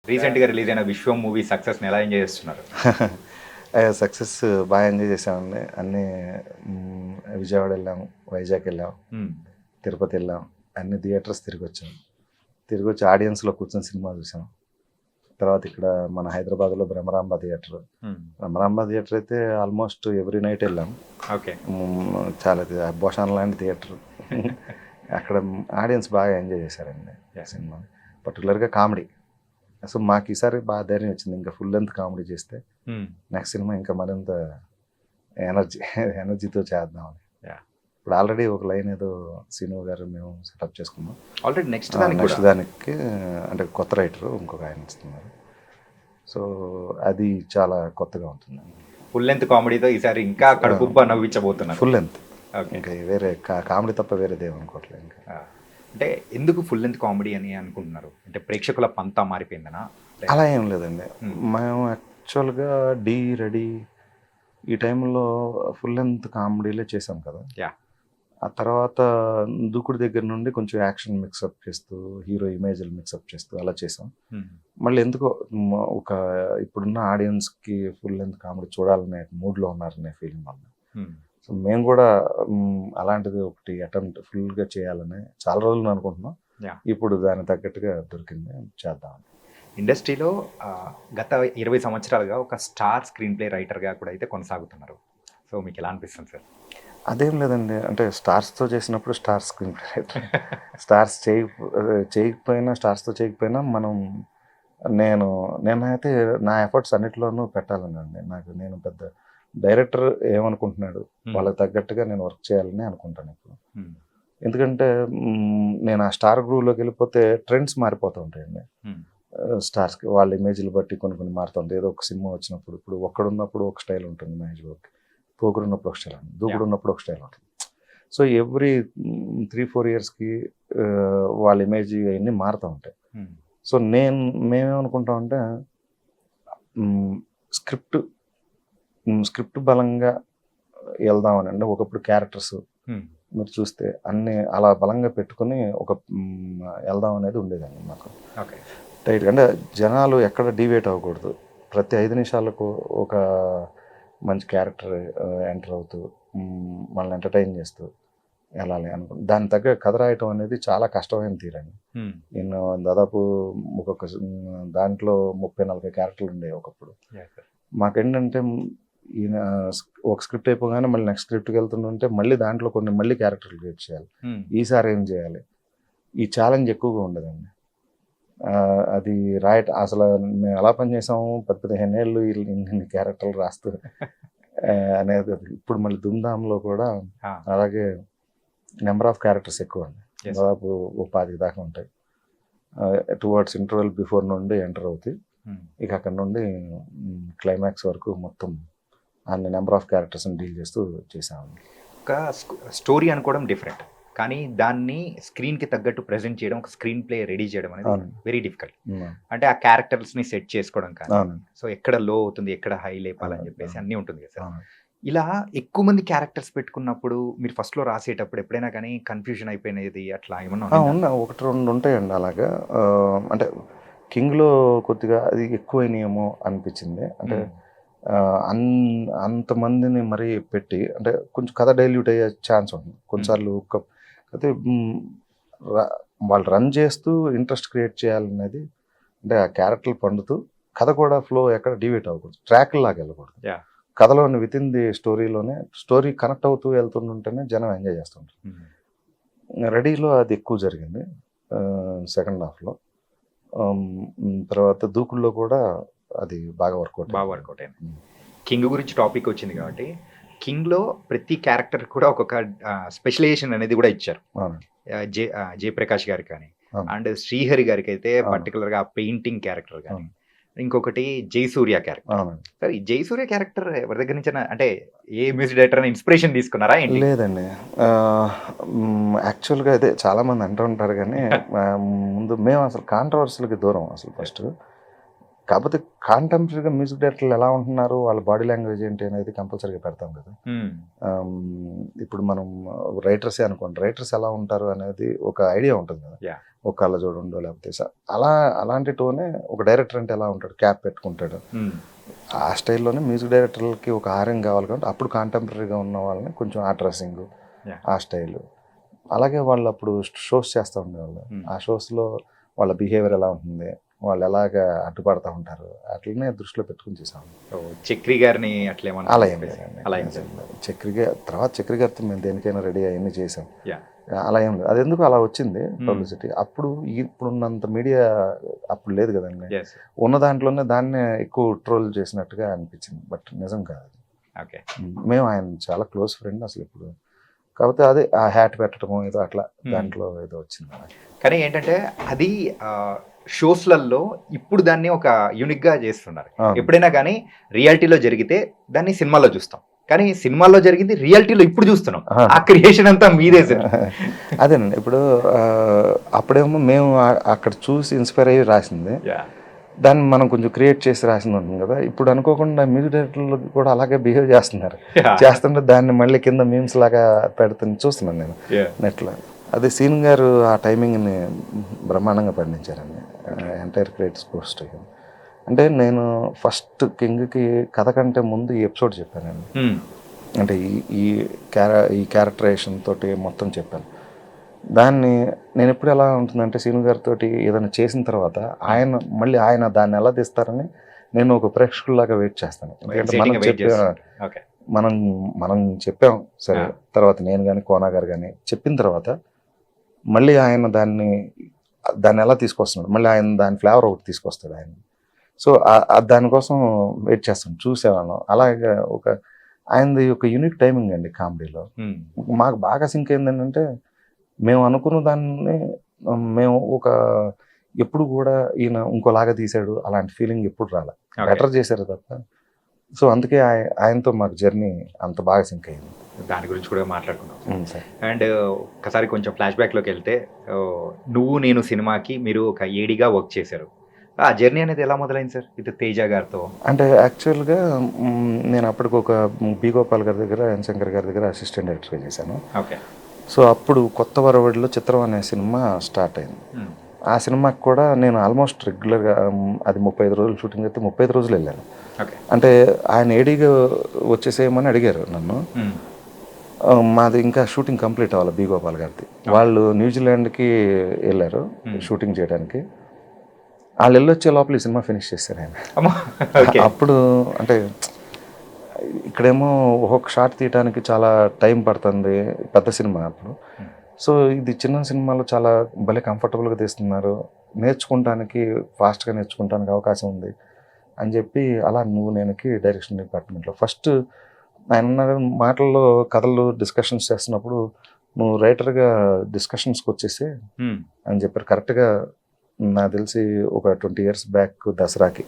రీసెంట్‌గా రిలీజ్ అయిన 'విశ్వం' మూవీ సక్సెస్‌ని ఎలా ఎంజాయ్ చేస్తున్నారు? సక్సెస్ బాగా ఎంజాయ్ చేసామండి. అన్నీ విజయవాడ వెళ్ళాము, వైజాగ్ వెళ్ళాం, హ్మ్. తిరుపతి వెళ్ళాం. అన్ని థియేటర్స్ తిరిగొచ్చాం. తిరిగొచ్చి ఆడియన్స్లో కూర్చొని సినిమా చూసాం. తర్వాత ఇక్కడ మన హైదరాబాద్లో భ్రమరాంబ థియేటర్. హ్మ్. భ్రమరాంబ థియేటర్ అయితే ఆల్మోస్ట్ ఎవ్రీ నైట్ వెళ్ళాం. ఓకే. చాలా భోషాన్ లాంటి థియేటర్. అక్కడ ఆడియన్స్ బాగా ఎంజాయ్ చేశారండి సినిమా. పర్టికులర్గా కామెడీ. అసలు మాకు ఈసారి బాగా ధైర్యం వచ్చింది. ఇంకా ఫుల్ లెంత్ కామెడీ చేస్తే హ్మ్. నెక్స్ట్ సినిమా ఇంకా మరింత ఎనర్జీతో చేద్దామని. యాహ్! ఇప్పుడు ఆల్రెడీ ఒక లైన్ ఏదో సీను గారు మేము సెటప్ చేసుకున్నాం. ఆల్రెడీ నెక్స్ట్ దానికి నెక్స్ట్ కూడా దానికి అంటే కొత్త రైటరు ఇంకొక ఆయన ఇస్తున్నారు. సో అది చాలా కొత్తగా ఉంటుంది. ఫుల్ లెంత్ కామెడీతో ఈసారి ఇంకా కడుపుబ్బ నవ్వించబోతున్నారు. Full length. ఓకే. ఇంకా వేరే కామెడీ తప్ప వేరేది ఏమనుకోవట్లేదు ఇంకా. ఆ! అంటే ఎందుకు ఫుల్ లెంత్ కామెడీ అని అనుకుంటున్నారు? అంటే ప్రేక్షకుల పంతా మారిపోయిందనా? అలా ఏం లేదండి. హ్మ్. మేము యాక్చువల్గా డీ రెడీ ఈ టైంలో ఫుల్ లెంత్ కామెడీలే చేసాం కదా. యాహ్! ఆ తర్వాత దూకుడు దగ్గర నుండి కొంచెం యాక్షన్ మిక్సప్ చేస్తూ హీరో ఇమేజ్లు మిక్సప్ చేస్తూ అలా చేసాం. హ్మ్. మళ్ళీ ఎందుకో ఒక ఇప్పుడున్న ఆడియన్స్కి ఫుల్ లెంత్ కామెడీ చూడాలనే మూడ్లో ఉన్నారనే ఫీలింగ్ ఉంది. హ్మ్. సో మేము కూడా అలాంటిది ఒకటి అటెంప్ట్ ఫుల్గా చేయాలని చాలా రోజులు అనుకుంటున్నాం. యాహ్! ఇప్పుడు దానికి తగ్గట్టుగా దొరికింది, చేద్దాం. ఇండస్ట్రీలో గత 20 సంవత్సరాలుగా ఒక స్టార్ స్క్రీన్ ప్లే రైటర్‌గా కూడా అయితే కొనసాగుతున్నారు. సో మీకు ఎలా అనిపిస్తుంది సార్? అదేం లేదండి. అంటే స్టార్స్తో చేసినప్పుడు star screen play writer. Stars చేయకపోయినా స్టార్స్తో చేయకపోయినా నేనైతే నా ఎఫర్ట్స్ అన్నిటిలోనూ పెట్టాలనండి. నేను పెద్ద డైరెక్టర్ ఏమనుకుంటున్నాడు హ్మ్. వాళ్ళకి తగ్గట్టుగా నేను వర్క్ చేయాలని అనుకుంటాను ఇప్పుడు. హ్మ్. ఎందుకంటే నేను ఆ స్టార్ గ్రూవ్‌లోకి వెళ్ళిపోతే ట్రెండ్స్ మారిపోతూ ఉంటాయండి. హ్మ్. స్టార్స్‌కి వాళ్ళ ఇమేజ్‌లు బట్టి కొన్ని కొన్ని మారుతూ ఉంటాయి. ఏదో ఒక సినిమా వచ్చినప్పుడు ఇప్పుడు ఒక్కడున్నప్పుడు ఒక స్టైల్ ఉంటుంది మహేష్ బాబుకి. పోకరున్నప్పుడు ఒక స్టైల్ ఉంటుంది. దూకుడున్నప్పుడు ఒక స్టైల్ ఉంటుంది. సో ఎవ్రీ 3-4 ఇయర్స్‌కి వాళ్ళ ఇమేజ్ అయన్నీ మారుతూ ఉంటాయి. హ్మ్. సో మేమేమనుకుంటామంటే హ్మ్, స్క్రిప్ట్ స్క్రిప్ట్ బలంగా ఎళ్దామని. అంటే ఒకప్పుడు క్యారెక్టర్స్ హ్మ్. మీరు చూస్తే అన్నీ అలా బలంగా పెట్టుకొని ఒక ఎళ్దాం అనేది ఉండేదండి మాకు. ఓకే. టైట్‌గా అంటే జనాలు ఎక్కడ డీవియేట్ అవ్వకూడదు. ప్రతి 5 నిమిషాలకు ఒక మంచి క్యారెక్టర్ ఎంటర్ అవుతూ మనల్ని ఎంటర్‌టైన్ చేస్తూ వెళ్ళాలి దానికి తగ్గ కథ రాయటం అనేది చాలా కష్టమైన తీరండి. హ్మ్. నేను దాదాపు దాంట్లో 30-40 క్యారెక్టర్లు ఉండేవి ఒకప్పుడు. యాహ్! సార్. మాకేంటంటే ఈయన ఒక స్క్రిప్ట్ అయిపోగానే మళ్ళీ నెక్స్ట్ స్క్రిప్ట్‌కి వెళ్తుంటే మళ్ళీ దాంట్లో కొన్ని మళ్ళీ క్యారెక్టర్లు క్రియేట్ చేయాలి. హ్మ్. ఈసారి ఏం చేయాలి? ఈ ఛాలెంజ్ ఎక్కువగా ఉండదండి. అది అసలు మేము ఎలా పనిచేసాము 10-15 ఏళ్ళు ఇన్ని క్యారెక్టర్లు రాస్తూ అనేది ఇప్పుడు మళ్ళీ 'ధూమ్‌ధామ్‌లో' కూడా ఆ! అలాగే నెంబర్ ఆఫ్ క్యారెక్టర్స్ ఎక్కువండి. యెస్. దాదాపు ఓ 25 దాకా ఉంటాయి. టువర్డ్స్ ఇంటర్వెల్ బిఫోర్ నుండి ఎంటర్ అవుతాయి. హ్మ్. ఇక అక్కడ నుండి క్లైమాక్స్ వరకు మొత్తం అన్ని నెంబర్ ఆఫ్ క్యారెక్టర్స్ని డీల్ చేస్తూ చేసామండి. ఒక స్టోరీ అనుకోవడం డిఫరెంట్. కానీ దాన్ని స్క్రీన్‌కి తగ్గట్టు ప్రెజెంట్ చేయడం, ఒక స్క్రీన్ ప్లే రెడీ చేయడం అనేది అవునండి. Very difficult. హ్మ్. అంటే ఆ క్యారెక్టర్స్‌ని సెట్ చేసుకోవడం కానీ, అవునండి. సో ఎక్కడ లో అవుతుంది, ఎక్కడ హై లేపాలని అవునండి. చెప్పేసి అవును. అన్నీ ఉంటుంది కదా సార్. అవునండి. ఇలా ఎక్కువ మంది క్యారెక్టర్స్ పెట్టుకున్నప్పుడు మీరు ఫస్ట్‌లో రాసేటప్పుడు ఎప్పుడైనా కానీ కన్‌ఫ్యూజన్ అయిపోయినది అట్లా ఏమన్నా ఉండిందా? ఉన్న 1, 2 ఉంటాయండి అలాగా. అంటే 'కింగ్‌లో' కొద్దిగా అది ఎక్కువైనాయేమో అనిపించింది. అంటే హ్మ్. అన్ అంతమందిని మరీ పెట్టి అంటే కొంచెం కథ డైల్యూట్ అయ్యే ఛాన్స్ ఉంటుంది. హ్మ్. కొన్నిసార్లు అయితే ర వాళ్ళు రన్ చేస్తూ ఇంట్రెస్ట్ క్రియేట్ చేయాలనేది అంటే ఆ క్యారెక్టర్లు పండుతూ కథ కూడా ఫ్లో ఎక్కడ డీవియేట్ అవ్వకూడదు. ట్రాక్‌లాగా వెళ్ళకూడదు. యాహ్! కథలోని వితిన్ ది స్టోరీలోనే స్టోరీ కనెక్ట్ అవుతూ వెళ్తుంటేనే జనం ఎంజాయ్ చేస్తుంటారు. హ్మ్. రెడీలో అది ఎక్కువ జరిగింది. సెకండ్ హాఫ్‌లో. తర్వాత దూకుడులో కూడా అది బాగా వర్కౌట్ బాగా అయింది. వర్కౌట్ అయింది. 'కింగ్' గురించి టాపిక్ వచ్చింది కాబట్టి, 'కింగ్‌లో' ప్రతి క్యారెక్టర్ కూడా ఒక్కొక్క స్పెషలైజేషన్ అనేది కూడా ఇచ్చారు. అవునండి. 'జయప్రకాష్' గారికి కానీ, అవును. అండ్ 'శ్రీహరి' గారికైతే అవును. పర్టిక్యులర్‌గా ఆ పెయింటింగ్ క్యారెక్టర్ గాని, అవును. ఇంకొకటి 'జయసూర్య' క్యారెక్టర్. అవునండి. సార్ ఈ 'జయసూర్య' క్యారెక్టర్ ఎవరి దగ్గర నుంచైనా అంటే ఏ మ్యూజిక్ డైరెక్టర్ అయినా ఇన్‌స్పిరేషన్ తీసుకున్నారా ఏంటి? లేదండి. యాక్చువల్‌గా అదే చాలామంది అంటూ ఉంటారు గానీ ముందు మేము అసలు కాంట్రోవర్సీ‌లకి దూరం అసలు ఫస్టు. కాకపోతే కాంటెంపరీగా మ్యూజిక్ డైరెక్టర్లు ఎలా ఉంటున్నారు, వాళ్ళ బాడీ లాంగ్వేజ్ ఏంటి అనేది కంపల్సరీగా పెడతాం కదా. ఇప్పుడు మనం రైటర్సే అనుకోండి, రైటర్స్ ఎలా ఉంటారు అనేది ఒక ఐడియా ఉంటుంది కదా. Yeah. ఒక కళ్ళజోడు ఉండో లేకపోతే అలాంటి టోనే ఒక డైరెక్టర్ అంటే ఎలా ఉంటాడు, క్యాప్ పెట్టుకుంటాడు. ఆ స్టైల్లోనే మ్యూజిక్ డైరెక్టర్లకి ఒక ఆర్యం కావాలి కాబట్టి అప్పుడు కాంటెంపరీగా ఉన్న వాళ్ళని కొంచెం ఆ డ్రెస్సింగ్, Yeah. ఆ స్టైల్, అలాగే వాళ్ళు అప్పుడు షోస్ చేస్తూ ఉండేవాళ్ళు. ఆ షోస్లో వాళ్ళ బిహేవియర్ ఎలా ఉంటుంది, వాళ్ళు ఎలాగ అడ్డుపడతా ఉంటారు, అట్లనే దృష్టిలో పెట్టుకుని చేసాము. చక్రి గారిని అట్లేమన్నా అలా ఏం లేదండి. అలా ఏం లేదు. చక్రి గారితో మేము దేనికైనా రెడీ అవన్నీ చేసాం. Yeah. అలా ఏం లేదు. అది ఎందుకు అలా వచ్చింది పబ్లిసిటీ. అప్పుడు ఇప్పుడున్నంత మీడియా అప్పుడు లేదు కదండి. Yes. ఉన్న దాంట్లోనే దాన్నే ఎక్కువ ట్రోల్ చేసినట్టుగా అనిపించింది, బట్ నిజం కాదు. Okay. మేము ఆయన చాలా క్లోజ్ ఫ్రెండ్ అసలు ఇప్పుడు. కాకపోతే అదే ఆ హ్యాట్ పెట్టడం ఏదో అట్లా దాంట్లో ఏదో వచ్చింది. కానీ ఏంటంటే అది షోస్లలో ఇప్పుడు దాన్ని ఒక యూనిక్ గా చేస్తున్నారు. అవును. ఎప్పుడైనా కానీ రియాలిటీలో జరిగితే దాన్ని సినిమాలో చూస్తాం, కానీ సినిమాలో జరిగింది రియాలిటీలో ఇప్పుడు చూస్తున్నాం. ఆ క్రియేషన్ అంతా మీదే సార్. అదేనండి. ఇప్పుడు అప్పుడేమో మేము అక్కడ చూసి ఇన్స్పైర్ అయ్యి రాసింది, దాన్ని మనం కొంచెం క్రియేట్ చేసి రాసింది ఉంటుంది కదా. ఇప్పుడు అనుకోకుండా మ్యూజిక్ డైరెక్టర్లు కూడా అలాగే బిహేవ్ చేస్తున్నారు. చేస్తుంటే దాన్ని మళ్ళీ కింద మీమ్స్ లాగా పెడుతుంది చూస్తున్నాను నేను నెట్లో. అదే సీన్ గారు ఆ టైమింగ్ని బ్రహ్మాండంగా పండించారండి, ఎంటైర్ క్రియేటివ్ పోస్ట్. అంటే నేను ఫస్ట్ కింగ్కి కథ కంటే ముందు ఈ ఎపిసోడ్ చెప్పానండి. అంటే ఈ క్యారెక్టరైజేషన్ తోటి మొత్తం చెప్పాను. దాన్ని నేను ఎప్పుడు ఎలా ఉంటుందంటే సీను గారితో ఏదైనా చేసిన తర్వాత ఆయన దాన్ని ఎలా తీస్తారని నేను ఒక ప్రేక్షకుల్లాగా వెయిట్ చేస్తాను. ఎందుకంటే మనం చెప్పాం సరే, తర్వాత నేను కానీ కోనా గారు కానీ చెప్పిన తర్వాత మళ్ళీ ఆయన దాన్ని ఎలా తీసుకొస్తున్నాడు, మళ్ళీ ఆయన దాని ఫ్లేవర్ ఒకటి తీసుకొస్తాడు ఆయన. సో దానికోసం వెయిట్ చేస్తాం, చూసేవాళ్ళం. అలాగే ఆయనది ఒక యూనిక్ టైమింగ్ అండి కామెడీలో. మాకు బాగా సింక్ ఏంటంటే మేము అనుకున్న దాన్ని మేము ఎప్పుడు కూడా ఈయన ఇంకోలాగా తీశాడు అలాంటి ఫీలింగ్ ఎప్పుడు రాలే. బెటర్ చేశారు తప్ప. సో అందుకే ఆయనతో మాకు జర్నీ అంత బాగా సింక్ అయింది. దాని గురించి కూడా మాట్లాడుకున్నాం. అండ్ ఒకసారి కొంచెం ఫ్లాష్ బ్యాక్లోకి వెళ్తే, నువ్వు నేను సినిమాకి మీరు ఒక ఏడీగా వర్క్ చేశారు. ఆ జర్నీ అనేది ఎలా మొదలైంది సార్ ఇది తేజ గారితో? అంటే యాక్చువల్గా నేను అప్పటికి ఒక బి గోపాల్ గారి దగ్గర, ఎన్ శంకర్ గారి దగ్గర అసిస్టెంట్ డైరెక్టర్గా చేశాను. ఓకే. సో అప్పుడు కొత్త వరవడిలో చిత్రం అనే సినిమా స్టార్ట్ అయింది. ఆ సినిమాకి కూడా నేను ఆల్మోస్ట్ రెగ్యులర్గా అది 35 రోజులు షూటింగ్ అయితే 35 రోజులు వెళ్ళాను. అంటే ఆయన ఏడీగా వచ్చేసేయమని అడిగారు నన్ను. మాది ఇంకా షూటింగ్ కంప్లీట్ అవ్వాలి బి గోపాల్ గారిది. వాళ్ళు న్యూజిలాండ్కి వెళ్ళారు షూటింగ్ చేయడానికి. వాళ్ళు వెళ్ళొచ్చే లోపల ఈ సినిమా ఫినిష్ చేశారు ఆయన. అప్పుడు అంటే ఇక్కడేమో ఒక్కొక్క షాట్ తీయడానికి చాలా టైం పడుతుంది, పెద్ద సినిమా అప్పుడు. సో ఇది చిన్న సినిమాలో చాలా భలే కంఫర్టబుల్గా తీస్తున్నారు, నేర్చుకుంటానికి ఫాస్ట్గా నేర్చుకుంటానికి అవకాశం ఉంది అని చెప్పి అలా నువ్వు నేనుకి డైరెక్షన్ డిపార్ట్మెంట్లో ఫస్ట్ ఆయన మాటల్లో కథలు డిస్కషన్స్ చేస్తున్నప్పుడు నువ్వు రైటర్గా డిస్కషన్స్కి వచ్చేసి అని చెప్పారు. కరెక్ట్గా నాకు తెలిసి ఒక 20 years బ్యాక్ దసరాకి